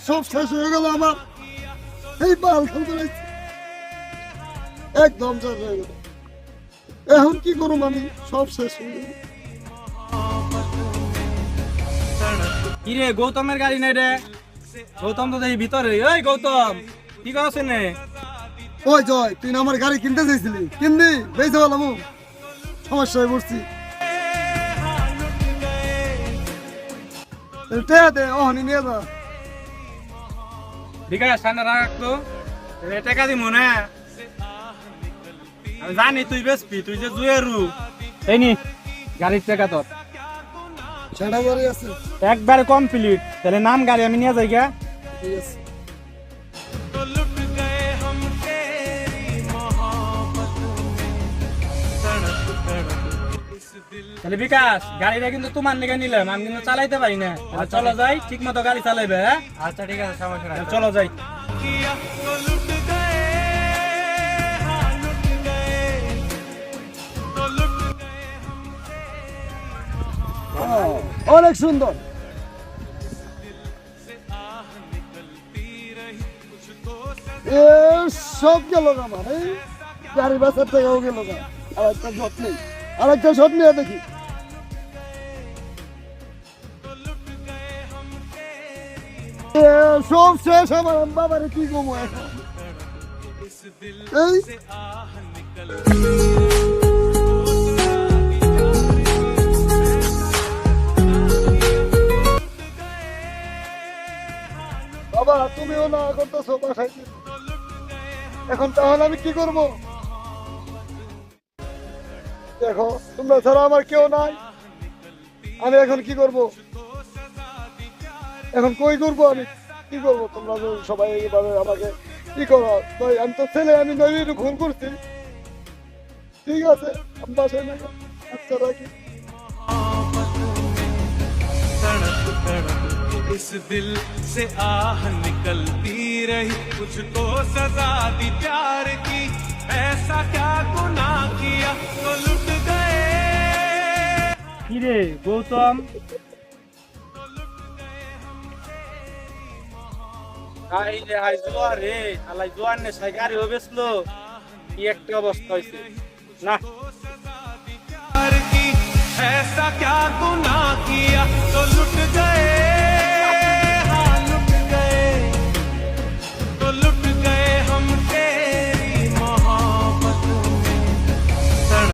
সব শেষ হয়ে গেল আমার। এই বাল খেলতে একদম শেষ হয়ে গেল। এখন কি করুম আমি? সব শেষ হয়ে গেল। কি রে, গৌতমের গাড়ি নাই রে? গৌতম তো দেখি ভিতরে। ওই গৌতম, কি করছেন? ওই জয়, তুই না আমার গাড়ি কিনতে চাইছিলি, কিনবি? বেঁচে বললাম সমস্যায় পড়ছি। দে ওহনি নিয়ে যা। ঠিক আছে, ঠান্ডা রাখতো, টাকা দিব না। আমি জানি তুই বেসপি, তুই যে জুয়েরু। এই নি গাড়ির টাকা তোর। সেটা গাড়ি আছে একবারে কমপ্লিট। তাহলে নাম গাড়ি আমি নিয়ে যাই গা। ঠিক আছে। তাহলে বিকাশ, গাড়িটা কিন্তু তোমার নিকে নিলাম, আমি কিন্তু চালাইতে পারি না। চলো যাই, ঠিক মতো গাড়ি চালাইবে। আচ্ছা ঠিক আছে, সমস্যা নাই, চলো যাই। অনেক সুন্দর। সব গেল আমার, এই গাড়ি বাসার টাকাও গেল না। আর একটা শট নেই, আর একটা শট নিয়ে দেখি। সব শেষ আমার। বাবারে কি কমো এখন? এই বাবা, তুমিও না করতেছো বাসায়। এখন তাহলে আমি কি করব? দেখো, তোমরা ছাড়া আমার কেউ নাই। আমি এখন কি করব? এখন কই করবো? আমি কি করবো? তোমরা সবাই এইভাবে আমাকে কি করো? আমি তো ছেলে, আমি নইলে খুন করছি। ঠিক আছে, আমি বাসায় নেব। আচ্ছা, রাখি। इस दिल से आह निकलती रही, कुछ तो सजा दी प्यार की, ऐसा क्या गुनाह किया तो लुट गए। কি রে গৌতম, গাড়ি হবেছিল, কি একটা অবস্থা হয়েছে না। ऐसा क्या गुनाह किया तो लुट गए।